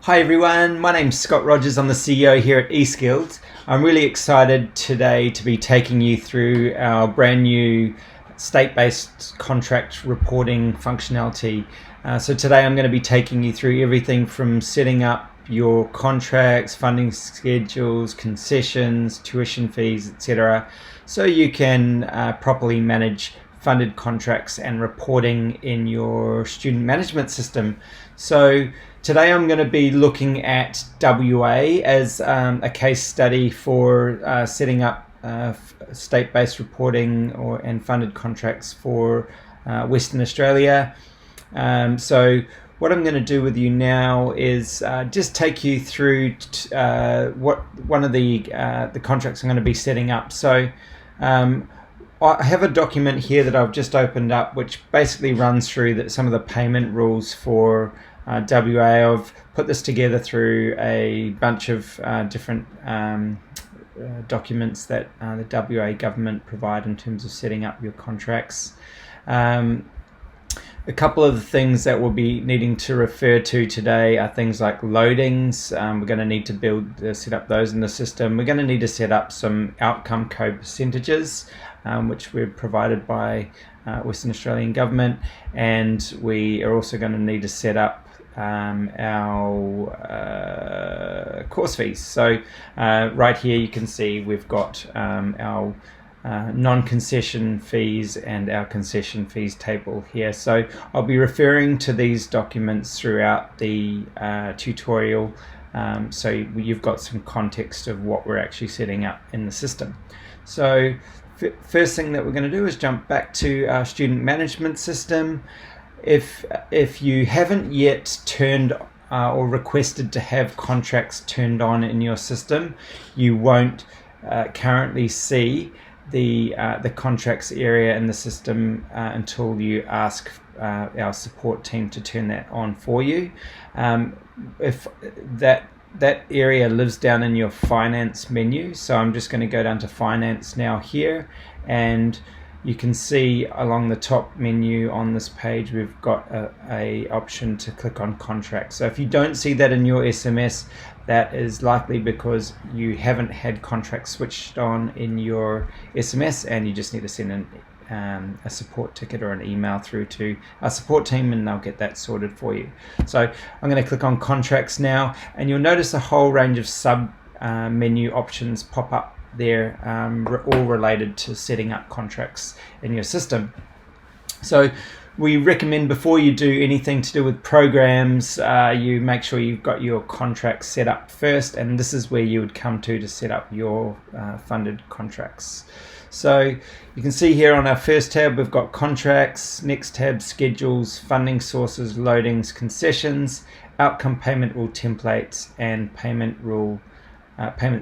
Hi everyone, my name's Scott Rogers. I'm the CEO here at eSkilled. I'm really excited today to be taking you through our brand new state-based contract reporting functionality. So today I'm going to be taking you through everything from setting up your contracts, funding schedules, concessions, tuition fees, etc. so you can properly manage funded contracts and reporting in your student management system. So today I'm going to be looking at WA as a case study for setting up state-based reporting and funded contracts for Western Australia. So what I'm going to do with you now is just take you through what one of the contracts I'm going to be setting up. So I have a document here that I've just opened up, which basically runs through some of the payment rules for WA. I've put this together through a bunch of different documents that the WA government provide in terms of setting up your contracts. A couple of the things that we'll be needing to refer to today are things like loadings. We're going to need to set up those in the system. We're going to need to set up some outcome code percentages, which we're provided by Western Australian government, and we are also going to need to set up our course fees. So right here you can see we've got our non-concession fees and our concession fees table here. So I'll be referring to these documents throughout the tutorial, so you've got some context of what we're actually setting up in the system. So first thing that we're going to do is jump back to our student management system. If you haven't yet turned or requested to have contracts turned on in your system, you won't currently see the contracts area in the system until you ask our support team to turn that on for you. If that area lives down in your finance menu, so I'm just going to go down to finance now here, and you can see along the top menu on this page we've got a option to click on contracts. So if you don't see that in your SMS, that is likely because you haven't had contracts switched on in your SMS, and you just need to send a support ticket or an email through to our support team, and they'll get that sorted for you. So I'm going to click on contracts now, and you'll notice a whole range of sub menu options pop up there, all related to setting up contracts in your system. So we recommend before you do anything to do with programs, you make sure you've got your contracts set up first, and this is where you would come to set up your funded contracts. So you can see here on our first tab we've got contracts, next tab schedules, funding sources, loadings, concessions, outcome payment rule templates, and payment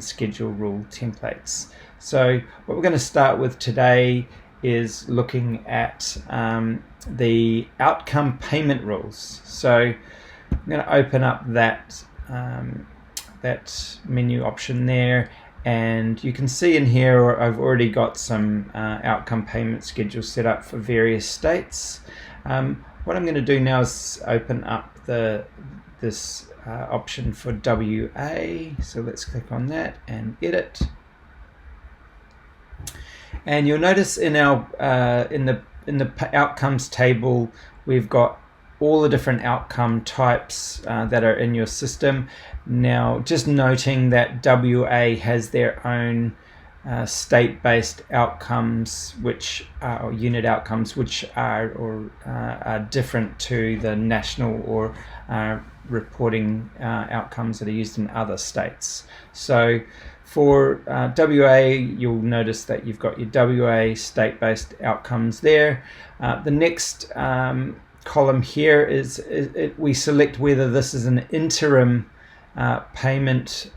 schedule rule templates. So what we're going to start with today is looking at the outcome payment rules. So I'm going to open up that menu option there, and you can see in here I've already got some outcome payment schedules set up for various states. What I'm going to do now is open up this option for WA. So let's click on that and edit. And you'll notice in our in the outcomes table we've got all the different outcome types that are in your system. Now, just noting that WA has their own state-based outcomes, which or unit outcomes, which are different to the national or reporting outcomes that are used in other states. So for WA, you'll notice that you've got your WA state-based outcomes there. The next column here is we select whether this is an interim payment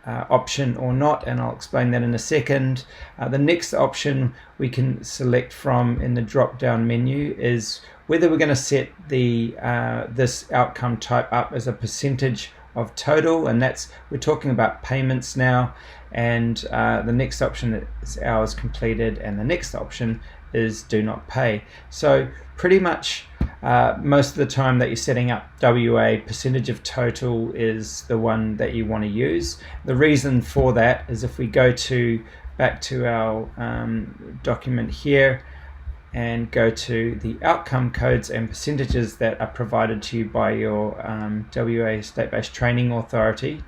option or not, and I'll explain that in a second. The next option we can select from in the drop-down menu is whether we're going to set this outcome type up as a percentage of total, and we're talking about payments now. And the next option is hours completed, and the next option is do not pay. So pretty much most of the time that you're setting up WA, percentage of total is the one that you want to use. The reason for that is if we go back to our document here and go to the outcome codes and percentages that are provided to you by your WA State-Based Training Authority,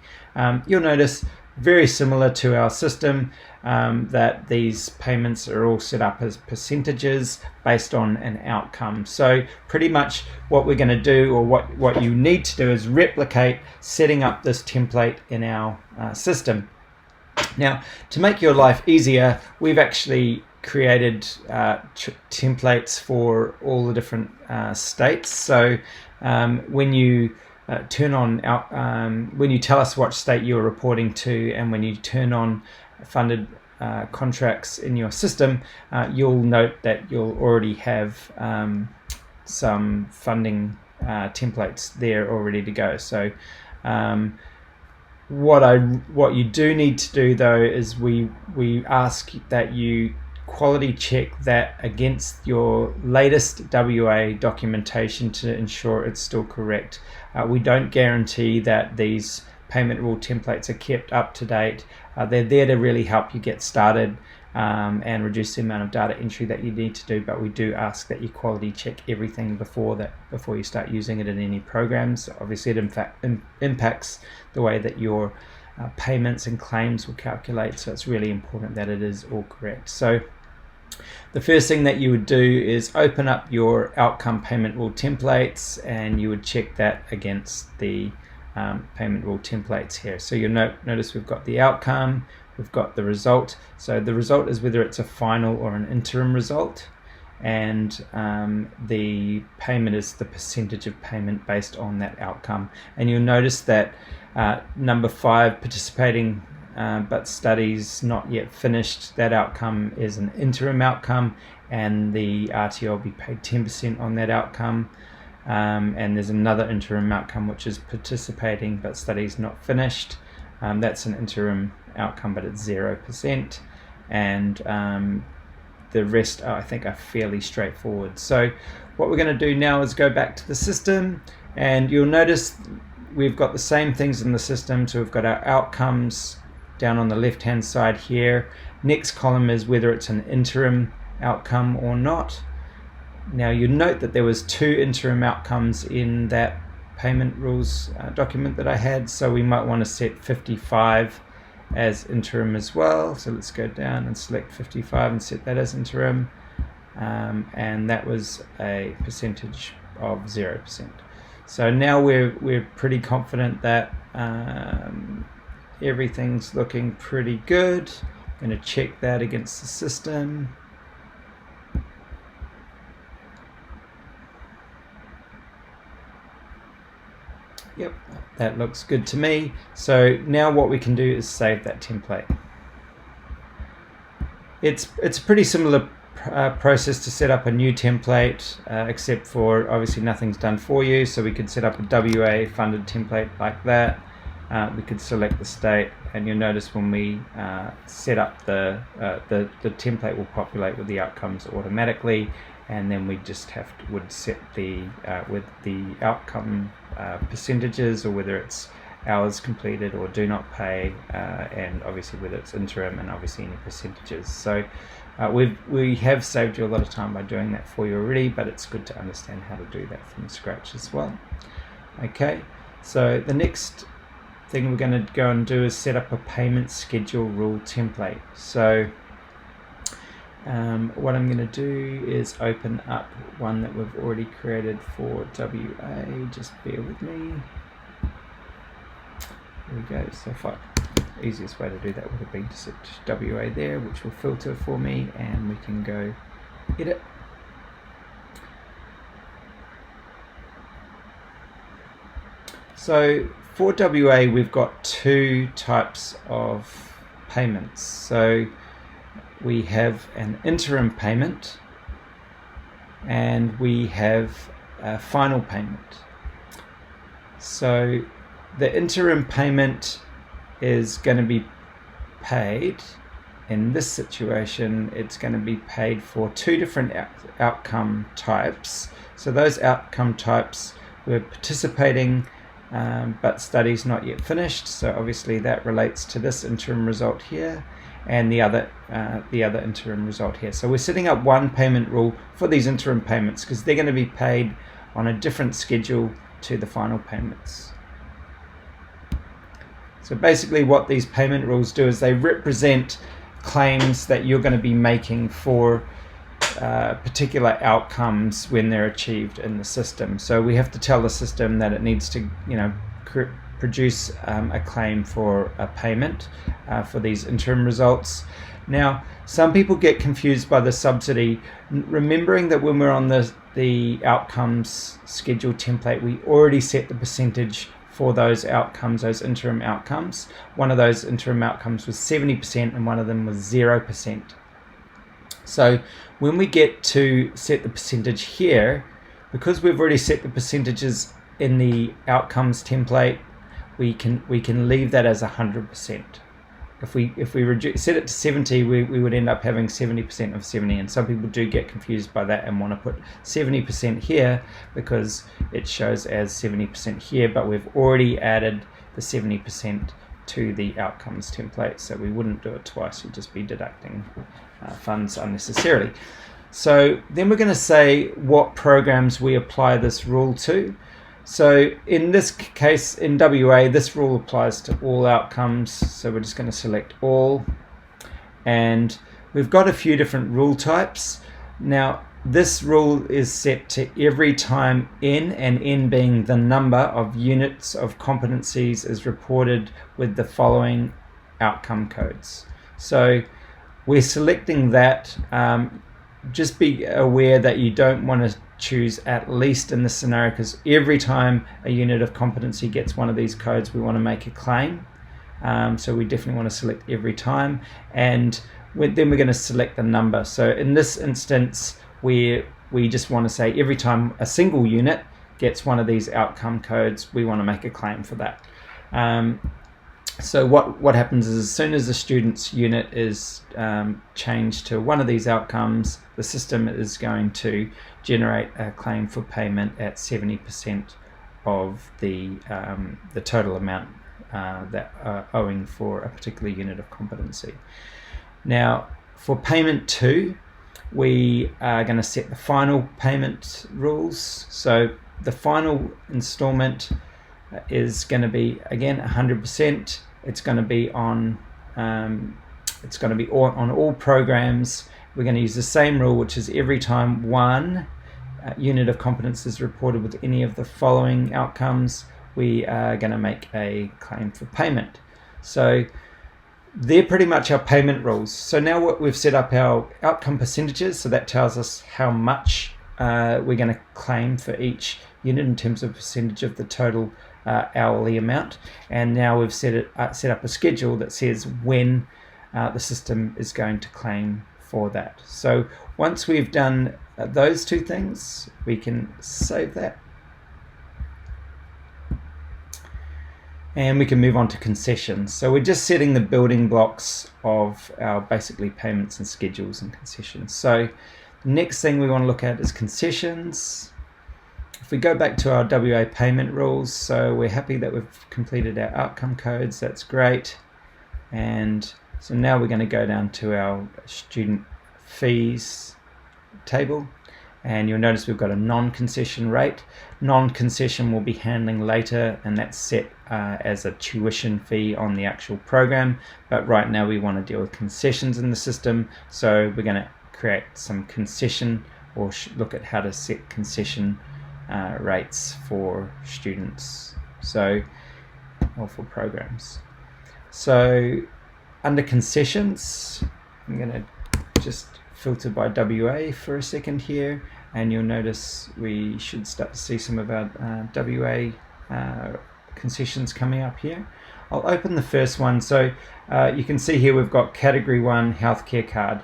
you'll notice very similar to our system that these payments are all set up as percentages based on an outcome. So pretty much what we're going to do, or what you need to do, is replicate setting up this template in our system. Now, to make your life easier, we've actually created templates for all the different states. So when you turn on when you tell us what state you're reporting to, and when you turn on funded contracts in your system, you'll note that you'll already have some funding templates there all ready to go. So what you do need to do though is we ask that you quality check that against your latest WA documentation to ensure it's still correct. We don't guarantee that these payment rule templates are kept up to date. They're there to really help you get started and reduce the amount of data entry that you need to do, but we do ask that you quality check everything before you start using it in any programs. Obviously it in fact impacts the way that your payments and claims will calculate, so it's really important that it is all correct. So the first thing that you would do is open up your outcome payment rule templates, and you would check that against the payment rule templates here. So you'll notice we've got the outcome, we've got the result. So the result is whether it's a final or an interim result, and the payment is the percentage of payment based on that outcome. And you'll notice that number 5, participating but studies not yet finished, that outcome is an interim outcome, and the RTO will be paid 10% on that outcome. And there's another interim outcome which is participating but studies not finished. That's an interim outcome, but it's 0%, and the rest I think are fairly straightforward. So what we're going to do now is go back to the system, and you'll notice we've got the same things in the system. So we've got our outcomes down on the left hand side here. Next column is whether it's an interim outcome or not. Now you note that there was 2 interim outcomes in that payment rules document that I had, so we might want to set 55 as interim as well. So let's go down and select 55 and set that as interim, and that was a percentage of 0%. So now we're pretty confident that everything's looking pretty good. I'm going to check that against the system. Yep, that looks good to me. So now what we can do is save that template. It's a pretty similar process to set up a new template, except for obviously nothing's done for you. So we could set up a WA funded template like that. We could select the state, and you'll notice when we set up the template will populate with the outcomes automatically, and then we just would set the with the outcome percentages, or whether it's hours completed or do not pay, and obviously whether it's interim, and obviously any percentages. So we have saved you a lot of time by doing that for you already, but it's good to understand how to do that from scratch as well. Okay, so the next thing we're going to go and do is set up a payment schedule rule template. So what I'm going to do is open up one that we've already created for WA. Just bear with me. There we go. So the easiest way to do that would have been to set WA there, which will filter for me, and we can go edit. So for WA, we've got 2 types of payments. So we have an interim payment, and we have a final payment. So the interim payment is going to be paid in this situation, it's going to be paid for two different outcome types. So those outcome types were participating, but studies not yet finished. So obviously that relates to this interim result here, and the other interim result here. So we're setting up one payment rule for these interim payments because they're going to be paid on a different schedule to the final payments. So basically what these payment rules do is they represent claims that you're going to be making for particular outcomes when they're achieved in the system. So we have to tell the system that it needs to, produce a claim for a payment for these interim results. Now, some people get confused by the subsidy, remembering that when we're on the outcomes schedule template, we already set the percentage for those outcomes, those interim outcomes. One of those interim outcomes was 70% and one of them was 0%. So when we get to set the percentage here, because we've already set the percentages in the outcomes template, we can leave that as 100%. If we set it to 70, we would end up having 70% of 70, and some people do get confused by that and want to put 70% here because it shows as 70% here, but we've already added the 70% to the outcomes template, so we wouldn't do it twice. We'd just be deducting funds unnecessarily. So then we're going to say what programs we apply this rule to. So in this case, in WA, this rule applies to all outcomes. So we're just going to select all. And we've got a few different rule types. Now, this rule is set to every time N, and N being the number of units of competencies, is reported with the following outcome codes. So we're selecting that. Just be aware that you don't want to choose at least in this scenario, because every time a unit of competency gets one of these codes, we want to make a claim. So we definitely want to select every time, and then we're going to select the number. So in this instance, we just want to say every time a single unit gets one of these outcome codes, we want to make a claim for that. So what happens is, as soon as the student's unit is changed to one of these outcomes, the system is going to generate a claim for payment at 70% of the total amount that are owing for a particular unit of competency. Now, for payment 2, we are going to set the final payment rules. So the final installment is going to be, again, 100%. It's going to be on all programs. We're going to use the same rule, which is every time one unit of competence is reported with any of the following outcomes, we are going to make a claim for payment. So they're pretty much our payment rules. So now what we've set up our outcome percentages, so that tells us how much we're going to claim for each unit in terms of percentage of the total hourly amount. And now we've set up a schedule that says when the system is going to claim for that. So once we've done those two things, we can save that. And we can move on to concessions. So we're just setting the building blocks of our basically payments and schedules and concessions. So the next thing we want to look at is concessions. If we go back to our WA payment rules, so we're happy that we've completed our outcome codes, that's great. And so now we're going to go down to our student fees table, and you'll notice we've got a non-concession rate. Non-concession we'll be handling later, and that's set as a tuition fee on the actual program, but right now we want to deal with concessions in the system, so we're going to create some concession, or look at how to set concession rates for students, or for programs. So under concessions, I'm going to just filter by WA for a second here, and you'll notice we should start to see some of our WA concessions coming up here. I'll open the first one. So you can see here we've got category 1 healthcare card.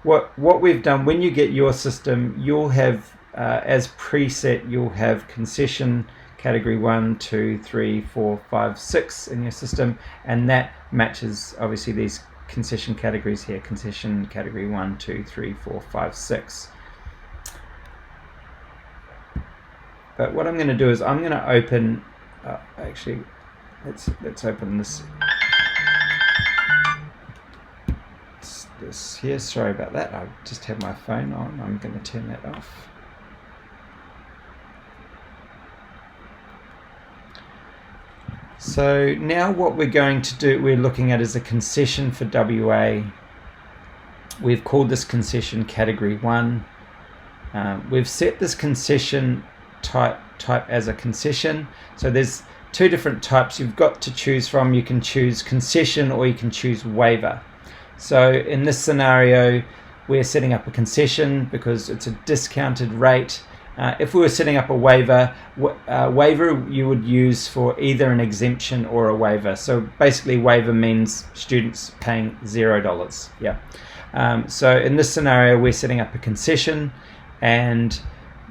What we've done, when you get your system, you'll have as preset, you'll have concession category 1, 2, 3, 4, 5, 6 in your system, and that matches obviously these concession categories here, concession category 1, 2, 3, 4, 5, 6. But what I'm going to do is I'm going to open, actually, let's open this here. Sorry about that. I just have my phone on. I'm going to turn that off. So now what we're going to do, we're looking at is a concession for WA. We've called this concession category 1. We've set this concession type as a concession. So there's two different types you've got to choose from. You can choose concession or you can choose waiver. So in this scenario, we're setting up a concession because it's a discounted rate. If we were setting up a waiver, waiver you would use for either an exemption or a waiver. So basically waiver means students paying $0. Yeah. So in this scenario, we're setting up a concession, and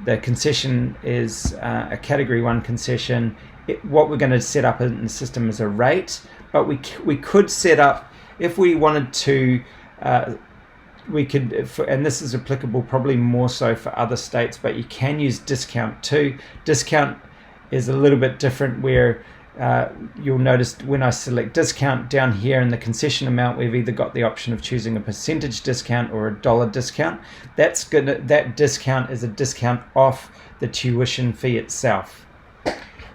the concession is a category 1 concession. What we're going to set up in the system is a rate, but we could set up, if we wanted to, we could, and this is applicable probably more so for other states, but you can use discount too. Discount is a little bit different, where you'll notice when I select discount down here in the concession amount, we've either got the option of choosing a percentage discount or a dollar discount. That discount is a discount off the tuition fee itself.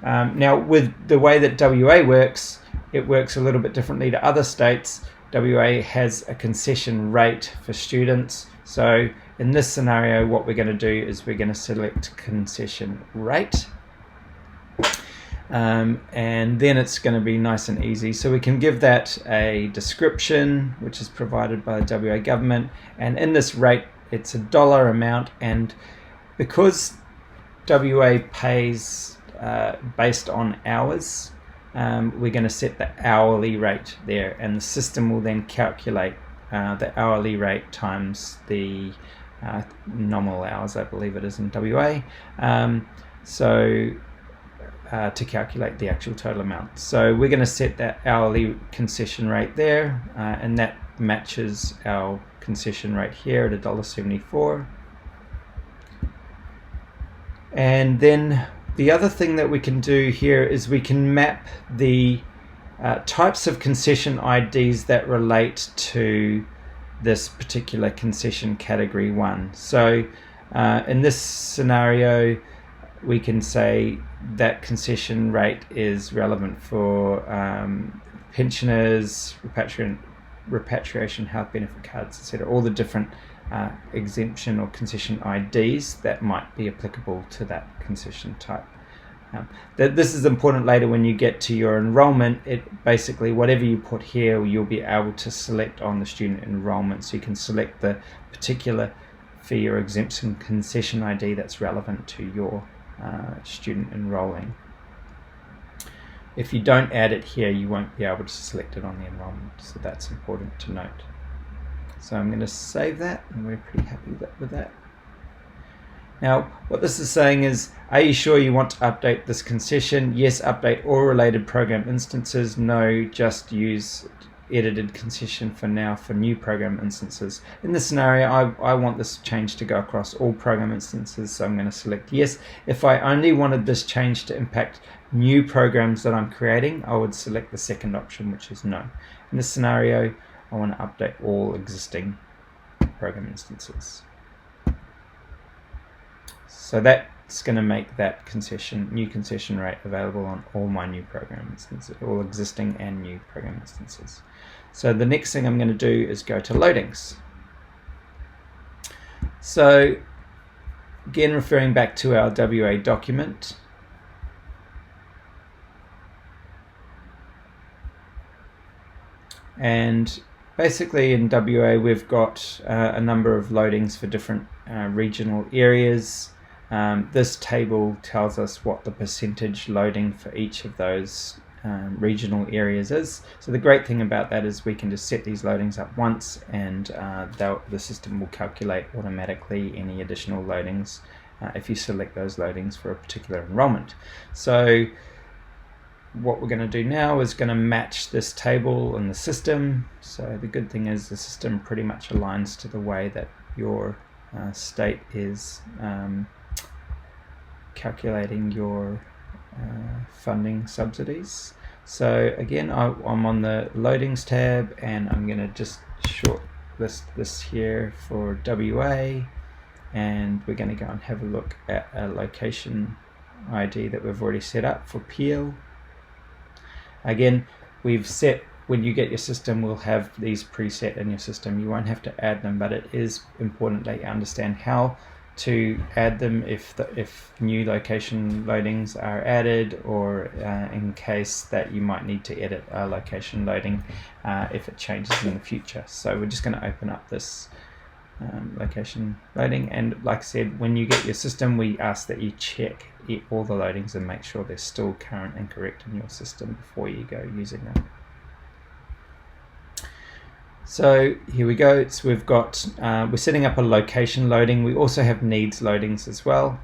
Now with the way that WA works, it works a little bit differently to other states. WA has a concession rate for students. So in this scenario, what we're going to do is we're going to select concession rate. And then it's going to be nice and easy. So we can give that a description, which is provided by the WA government. And in this rate, it's a dollar amount. And because WA pays based on hours, we're going to set the hourly rate there, and the system will then calculate the hourly rate times the nominal hours, I believe it is in WA, to calculate the actual total amount. So we're going to set that hourly concession rate there, and that matches our concession rate here at $1.74. And then the other thing that we can do here is we can map the types of concession IDs that relate to this particular concession category 1. So in this scenario, we can say that concession rate is relevant for pensioners, repatriation, health benefit cards, etc. All the different exemption or concession IDs that might be applicable to that concession type. This is important later when you get to your enrollment. It basically, whatever you put here, you'll be able to select on the student enrollment. So you can select the particular fee or exemption concession ID that's relevant to your student enrolling. If you don't add it here, you won't be able to select it on the enrollment. So that's important to note. So I'm going to save that, and we're pretty happy with that. Now, what this is saying is, are you sure you want to update this concession? Yes, update all related program instances. No, just use edited concession for now for new program instances. In this scenario, I want this change to go across all program instances, so I'm going to select yes. If I only wanted this change to impact new programs that I'm creating, I would select the second option, which is no. In this scenario, I want to update all existing program instances. So that's going to make that new concession rate available on all my new program instances, all existing and new program instances. So the next thing I'm going to do is go to loadings. So again, referring back to our WA document, and basically in WA we've got a number of loadings for different regional areas. This table tells us what the percentage loading for each of those regional areas is. So the great thing about that is we can just set these loadings up once, and the system will calculate automatically any additional loadings if you select those loadings for a particular enrollment. So what we're going to do now is going to match this table in the system. So the good thing is the system pretty much aligns to the way that your state is calculating your funding subsidies. So again, I'm on the loadings tab, and I'm going to just shortlist this here for WA, and we're going to go and have a look at a location ID that we've already set up for Peel. Again, we've set, when you get your system, we'll have these preset in your system. You won't have to add them, but it is important that you understand how to add them if new location loadings are added, or in case that you might need to edit a location loading if it changes in the future. So we're just going to open up this location loading, and like I said, when you get your system, we ask that you check all the loadings and make sure they're still current and correct in your system before you go using them. So here we go. So we've got we're setting up a location loading. We also have needs loadings as well.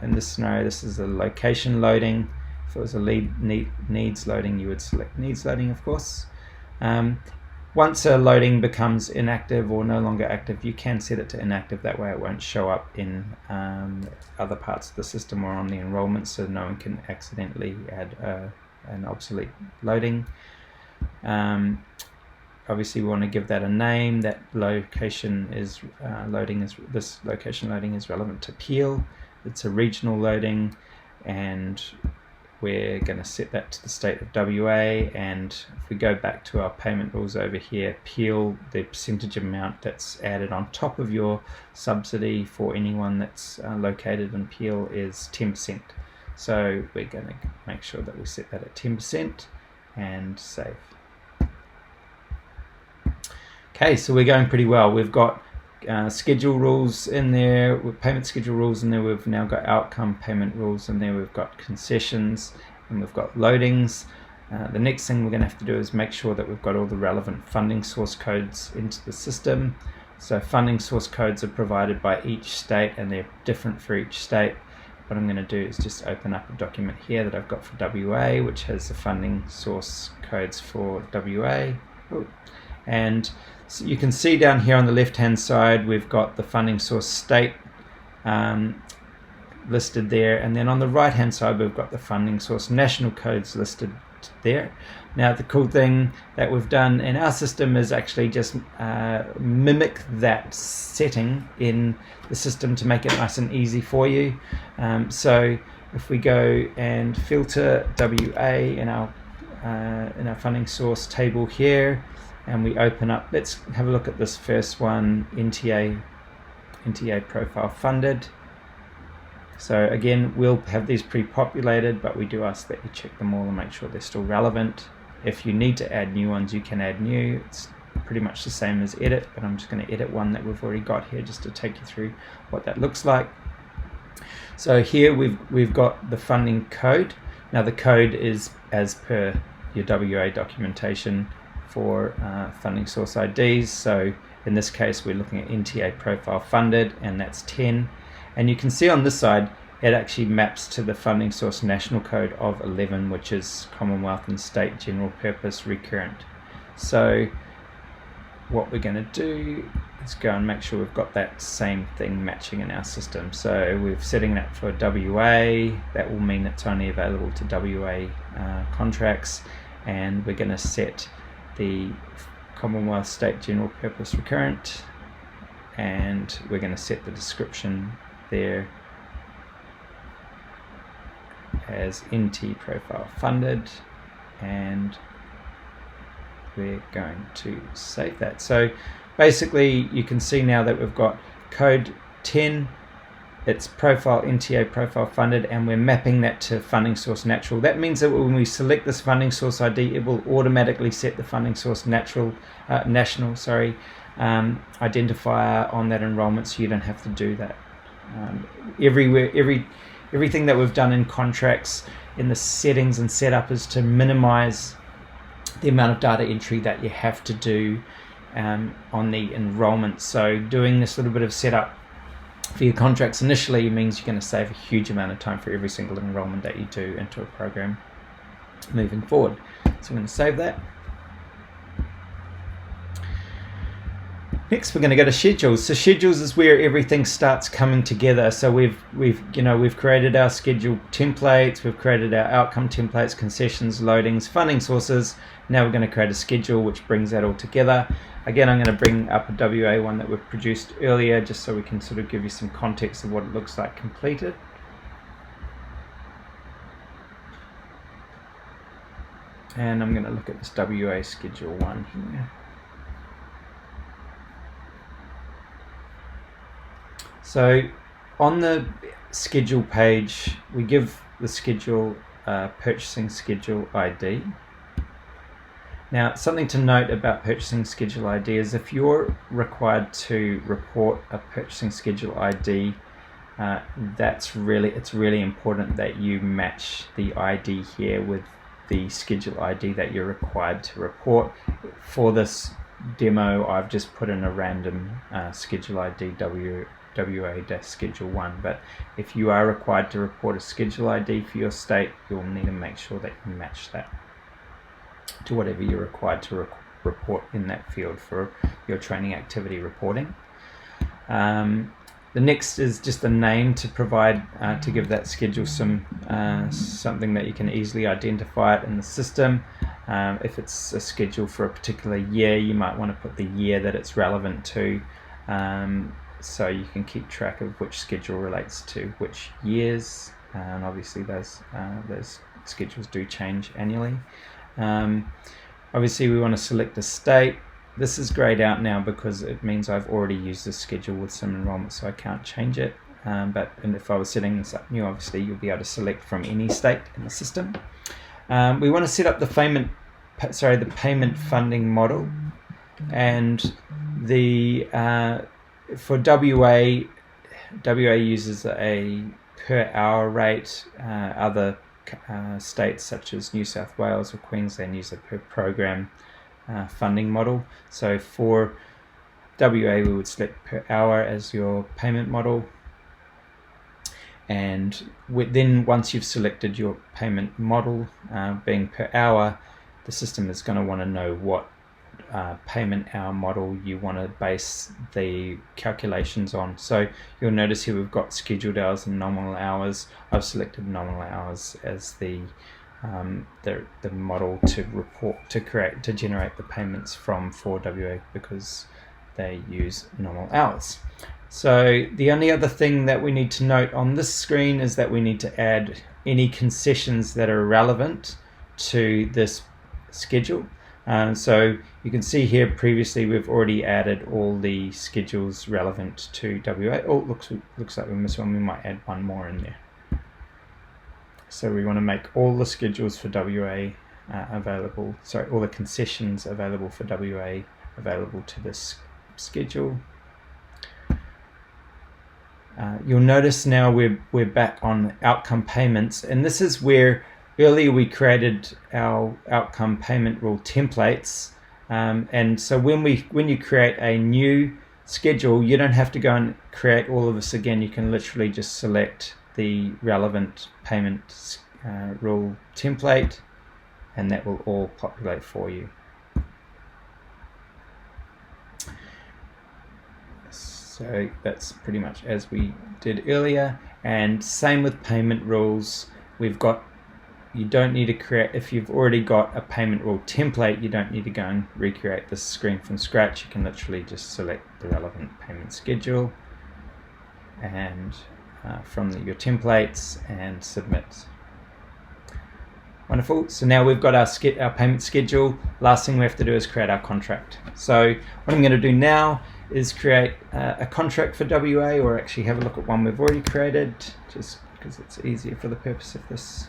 In this scenario, this is a location loading. If it was a needs loading, you would select needs loading, of course. Once a loading becomes inactive or no longer active, you can set it to inactive. That way it won't show up in other parts of the system or on the enrollment, so no one can accidentally add an obsolete loading. Obviously we want to give that a name. That location is this location loading is relevant to Peel. It's a regional loading, and we're going to set that to the state of WA. And if we go back to our payment rules over here, Peel, the percentage amount that's added on top of your subsidy for anyone that's located in Peel is 10%. So we're going to make sure that we set that at 10% and save. Okay, so we're going pretty well. We've got schedule rules in there, with payment schedule rules in there. We've now got outcome payment rules in there. We've got concessions, and we've got loadings. The next thing we're going to have to do is make sure that we've got all the relevant funding source codes into the system. So funding source codes are provided by each state, and they're different for each state. What I'm going to do is just open up a document here that I've got for WA, which has the funding source codes for WA. And so you can see down here on the left hand side we've got the funding source state listed there, and then on the right hand side we've got the funding source national codes listed there. Now the cool thing that we've done in our system is actually just mimic that setting in the system to make it nice and easy for you. So if we go and filter WA in our funding source table here, and we open up, let's have a look at this first one, NTA profile funded. So again, we'll have these pre-populated, but we do ask that you check them all and make sure they're still relevant. If you need to add new ones, you can add new. It's pretty much the same as edit, but I'm just going to edit one that we've already got here just to take you through what that looks like. So here we've got the funding code. Now the code is as per your WA documentation for funding source IDs. So in this case we're looking at NTA profile funded, and that's 10. And you can see on this side it actually maps to the funding source national code of 11, which is Commonwealth and State General Purpose Recurrent. So what we're going to do is go and make sure we've got that same thing matching in our system. So we're setting that for WA. That will mean it's only available to WA contracts, and we're going to set the Commonwealth State General Purpose Recurrent, and we're going to set the description there as NT profile funded, and we're going to save that. So basically you can see now that we've got code 10, it's profile NTA profile funded, and we're mapping that to funding source natural. That means that when we select this funding source ID, it will automatically set the funding source national identifier on that enrollment, so you don't have to do that. Everything that we've done in contracts in the settings and setup is to minimize the amount of data entry that you have to do on the enrollment. So doing this little bit of setup for your contracts initially means you're going to save a huge amount of time for every single enrollment that you do into a program. moving forward. So I'm going to save that. Next, we're going to go to schedules. So schedules is where everything starts coming together. So we've created our schedule templates, we've created our outcome templates, concessions, loadings, funding sources. Now we're going to create a schedule which brings that all together. Again, I'm going to bring up a WA one that we've produced earlier, just so we can sort of give you some context of what it looks like completed. And I'm going to look at this WA schedule one here. So on the schedule page, we give the schedule purchasing schedule ID. Now, something to note about purchasing schedule ID is if you're required to report a purchasing schedule ID, it's really important that you match the ID here with the schedule ID that you're required to report. For this demo, I've just put in a random schedule ID WA-schedule 1, but if you are required to report a schedule ID for your state, you'll need to make sure that you match that to whatever you're required to report in that field for your training activity reporting. The next is just a name to provide to give that schedule something that you can easily identify it in the system. If it's a schedule for a particular year, you might want to put the year that it's relevant to, so you can keep track of which schedule relates to which years, and obviously those schedules do change annually. Obviously we want to select a state. This is grayed out now because it means I've already used this schedule with some enrollment, so I can't change it. But if I was setting this up new, obviously you'll be able to select from any state in the system. We want to set up the payment funding model, and for WA uses a per hour rate. Other states such as New South Wales or Queensland use a per program funding model. So for WA we would select per hour as your payment model, and then once you've selected your payment model being per hour, the system is going to want to know what payment hour model you want to base the calculations on. So you'll notice here we've got scheduled hours and nominal hours. I've selected nominal hours as the model to generate the payments from for WA because they use normal hours. So the only other thing that we need to note on this screen is that we need to add any concessions that are relevant to this schedule. So you can see here previously we've already added all the schedules relevant to WA. Oh, looks like we missed one. We might add one more in there. So we want to make all the schedules for WA all the concessions available for WA available to this schedule. You'll notice now we're back on outcome payments, and this is where earlier we created our outcome payment rule templates, and so when you create a new schedule, you don't have to go and create all of this again. You can literally just select the relevant payment rule template, and that will all populate for you. So that's pretty much as we did earlier, and same with payment rules. You don't need to create, if you've already got a payment rule template, you don't need to go and recreate this screen from scratch. You can literally just select the relevant payment schedule and from your templates and submit. Wonderful. So now we've got our payment schedule. Last thing we have to do is create our contract. So what I'm going to do now is create a contract for WA, or actually have a look at one we've already created, just because it's easier for the purpose of this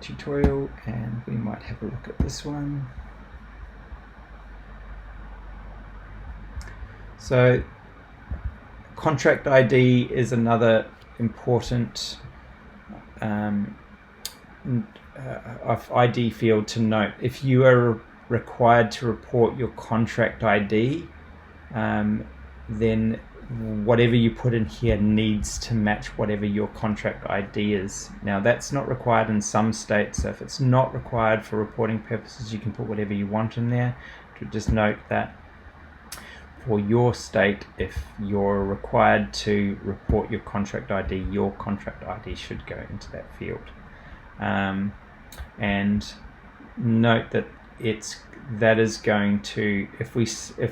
tutorial, and we might have a look at this one. So contract ID is another important ID field to note. If you are required to report your contract ID, then whatever you put in here needs to match whatever your contract ID is. Now that's not required in some states, so if it's not required for reporting purposes, you can put whatever you want in there. Just note that for your state, if you're required to report your contract ID, your contract ID should go into that field. And note that that is going to, if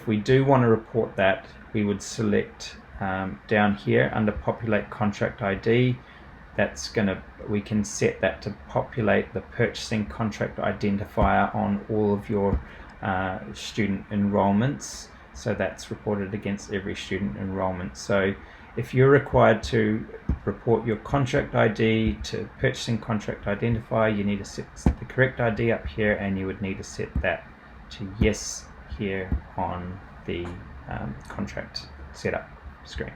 we do want to report that, we would select down here under populate contract ID. We can set that to populate the purchasing contract identifier on all of your student enrollments, so that's reported against every student enrollment. So if you're required to report your contract ID to purchasing contract identifier, you need to set the correct ID up here, and you would need to set that to yes here on the contract setup screen.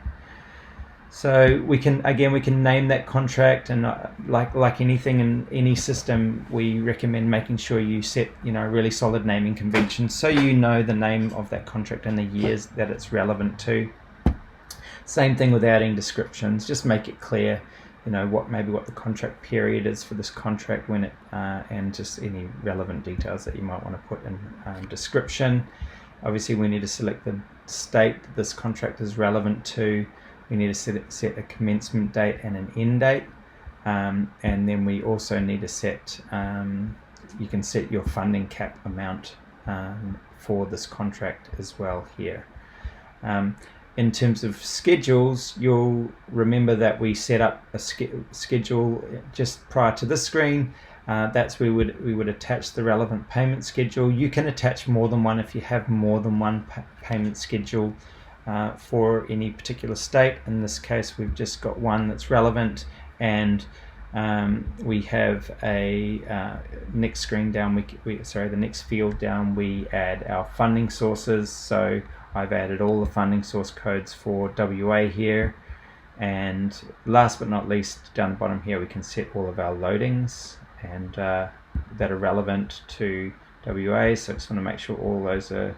So we can name that contract, and like anything in any system, we recommend making sure you set really solid naming conventions so you know the name of that contract and the years that it's relevant to. Same thing with adding descriptions. Just make it clear, what the contract period is for this contract when it and just any relevant details that you might want to put in description. Obviously, we need to select the state that this contract is relevant to. We need to set a commencement date and an end date, and then we also need to set. You can set your funding cap amount for this contract as well here. In terms of schedules, you'll remember that we set up a schedule just prior to this screen. That's where we would attach the relevant payment schedule. You can attach more than one if you have more than one payment schedule for any particular state. In this case, we've just got one that's relevant, and we have a next screen down. The next field down, we add our funding sources. So I've added all the funding source codes for WA here, and last but not least, down the bottom here, we can set all of our loadings and that are relevant to WA. So I just want to make sure all those are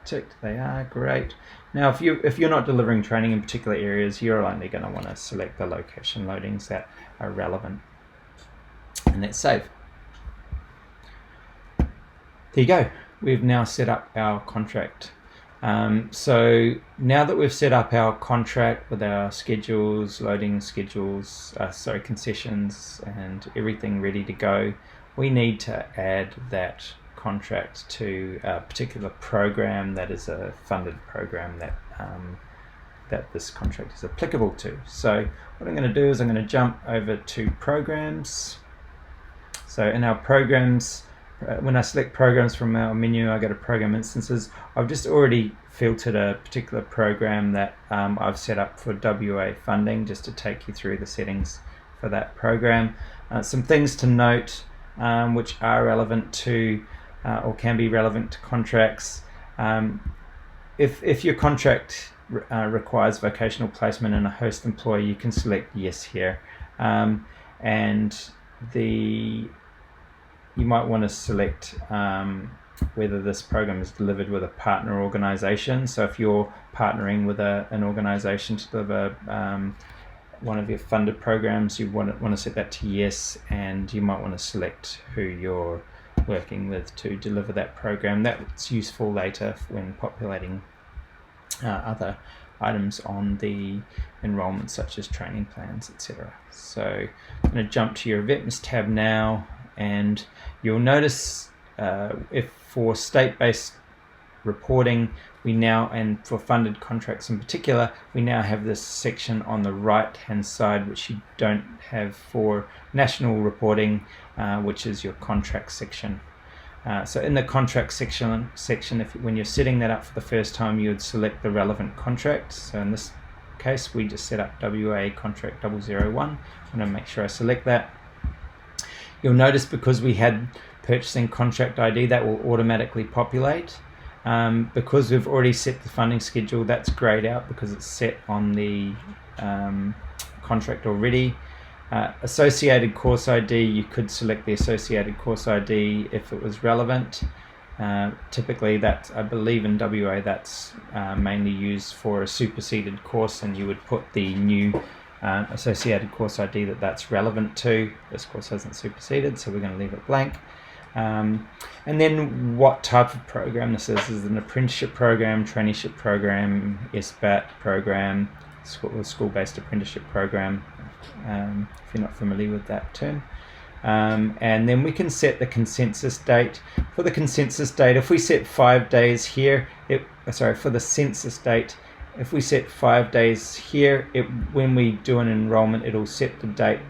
ticked. They are. Great. Now if you're not delivering training in particular areas, you're only going to want to select the location loadings that are relevant, and let's save. There you go. We've now set up our contract. So now that we've set up our contract with our schedules, loading schedules, concessions, and everything ready to go, we need to add that contract to a particular program that is a funded program that this contract is applicable to. So what I'm going to do is I'm going to jump over to programs. So in our programs, when I select programs from our menu, I go to program instances. I've just already filtered a particular program that I've set up for WA funding, just to take you through the settings for that program. Some things to note which are relevant to or can be relevant to contracts. If your contract requires vocational placement in a host employer, you can select yes here, and you might want to select whether this program is delivered with a partner organization. So if you're partnering with an organization to deliver one of your funded programs, you want to set that to yes, and you might want to select who you're working with to deliver that program. That's useful later when populating other items on the enrollment, such as training plans, etc. So I'm going to jump to your events tab now, and you'll notice if for state-based reporting, we now, and for funded contracts in particular, we now have this section on the right-hand side, which you don't have for national reporting, which is your contract section. So in the contract section, when you're setting that up for the first time, you would select the relevant contract. So in this case, we just set up WA contract 001. I'm going to make sure I select that. You'll notice because we had purchasing contract ID, that will automatically populate. Because we've already set the funding schedule, that's grayed out because it's set on the contract already. Associated course ID, you could select the associated course ID if it was relevant. Typically, that I believe in WA, that's mainly used for a superseded course, and you would put the new associated course ID that's relevant to. This course hasn't superseded, so we're going to leave it blank. And then what type of program this is an apprenticeship program, traineeship program, SBAT program, school-based apprenticeship program, if you're not familiar with that term. And then we can set the consensus date. For the consensus date, if we set 5 days here, for the census date, if we set 5 days here, when we do an enrollment, it'll set the date,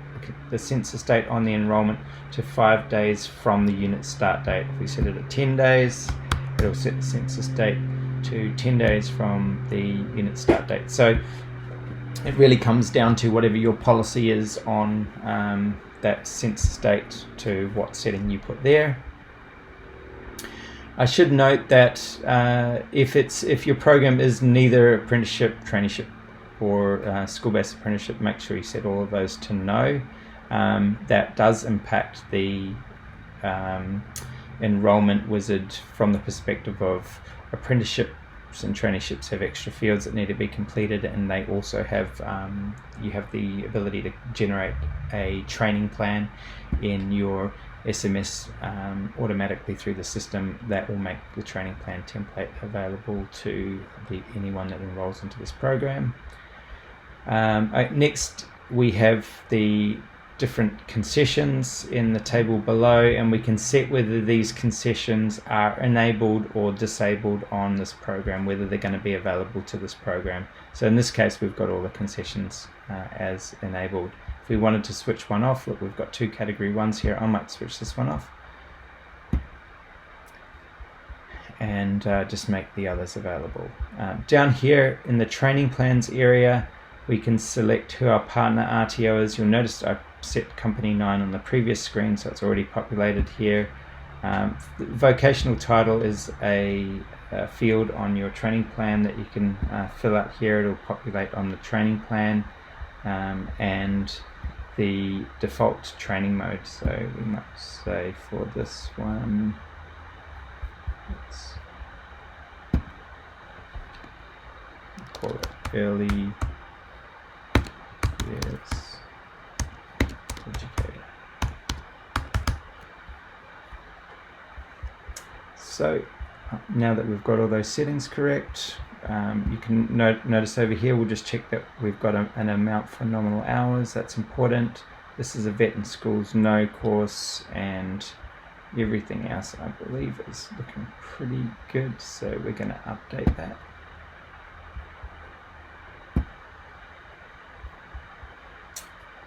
the census date on the enrollment to 5 days from the unit start date. If we set it at 10 days, it'll set the census date to 10 days from the unit start date. So it really comes down to whatever your policy is on that census date to what setting you put there. I should note that if your program is neither apprenticeship, traineeship, or school-based apprenticeship, make sure you set all of those to no. That does impact the enrollment wizard from the perspective of apprenticeships and traineeships have extra fields that need to be completed, and they also have you have the ability to generate a training plan in your SMS automatically through the system that will make the training plan template available to anyone that enrolls into this program. Next, we have the different concessions in the table below, and we can set whether these concessions are enabled or disabled on this program, whether they're going to be available to this program. So in this case, we've got all the concessions as enabled. If we wanted to switch one off, look, we've got 2 category 1s here. I might switch this one off and just make the others available. Down here in the training plans area, we can select who our partner RTO is. You'll notice I set company 9 on the previous screen, so it's already populated here. Vocational title is a field on your training plan that you can fill out here. It'll populate on the training plan, and the default training mode. So we might say for this one, let's call it early years educator. So now that we've got all those settings correct, you can notice over here, we'll just check that we've got an amount for nominal hours. That's important. This is a Vet in Schools No course, and everything else I believe is looking pretty good, so we're going to update that.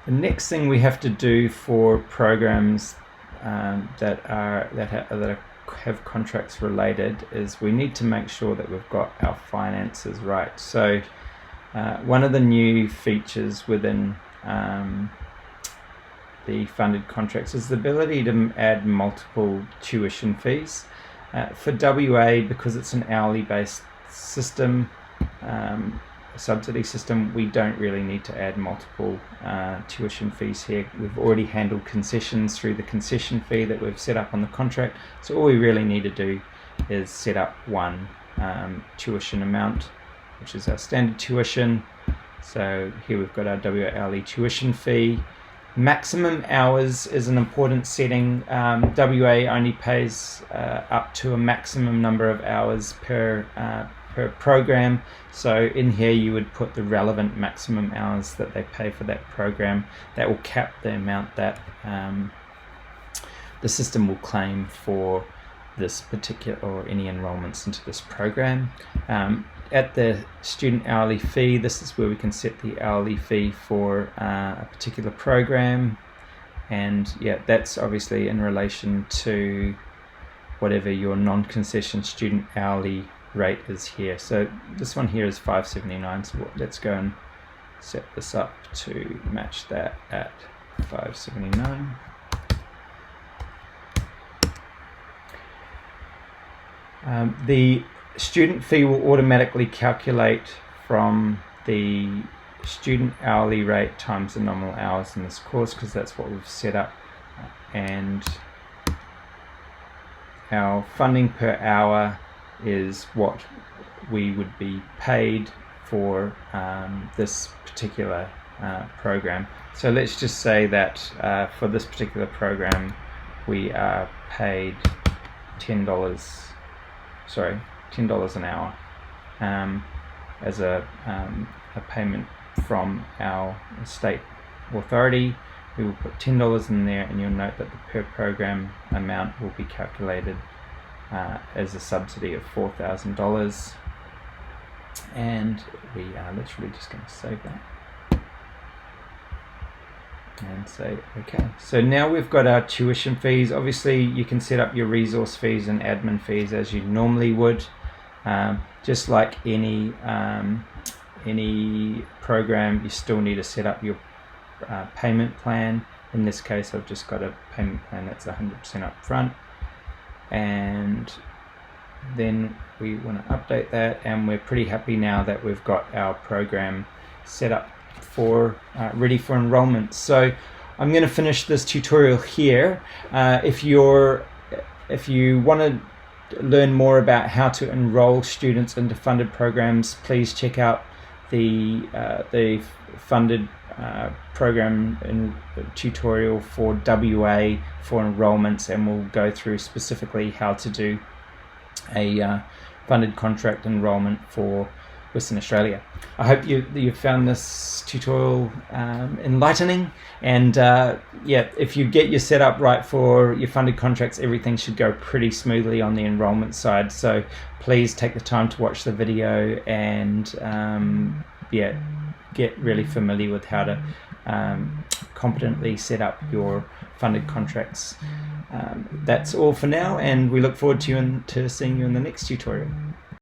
The next thing we have to do for programs that have contracts related is we need to make sure that we've got our finances right. So one of the new features within the funded contracts is the ability to add multiple tuition fees. For WA, because it's an hourly based system, subsidy system, we don't really need to add multiple tuition fees here. We've already handled concessions through the concession fee that we've set up on the contract, so all we really need to do is set up one tuition amount, which is our standard tuition. So here we've got our WA hourly tuition fee. Maximum hours is an important setting. WA only pays up to a maximum number of hours per program, so in here you would put the relevant maximum hours that they pay for that program. That will cap the amount that the system will claim for this particular or any enrollments into this program. At the student hourly fee, this is where we can set the hourly fee for a particular program, and yeah, that's obviously in relation to whatever your non-concession student hourly rate is here. So this one here is $5.79, so let's go and set this up to match that at $5.79. The student fee will automatically calculate from the student hourly rate times the nominal hours in this course, because that's what we've set up, and our funding per hour is what we would be paid for this particular program. So let's just say that for this particular program we are paid $10 an hour as a payment from our state authority. We will put $10 in there, and you'll note that the per program amount will be calculated as a subsidy of $4,000. And we are literally just going to save that and say okay. So now we've got our tuition fees. Obviously you can set up your resource fees and admin fees as you normally would, just like any program. You still need to set up your payment plan. In this case I've just got a payment plan that's 100% up front, and then we want to update that, and we're pretty happy now that we've got our program set up for ready for enrollment. So I'm going to finish this tutorial here. If you want to learn more about how to enroll students into funded programs, please check out the funded program and tutorial for WA for enrollments, and we'll go through specifically how to do a funded contract enrollment for Western Australia. I hope you found this tutorial enlightening, and yeah, if you get your setup right for your funded contracts, everything should go pretty smoothly on the enrollment side. So please take the time to watch the video and yeah, get really familiar with how to competently set up your funded contracts. That's all for now, and we look forward to seeing you in the next tutorial.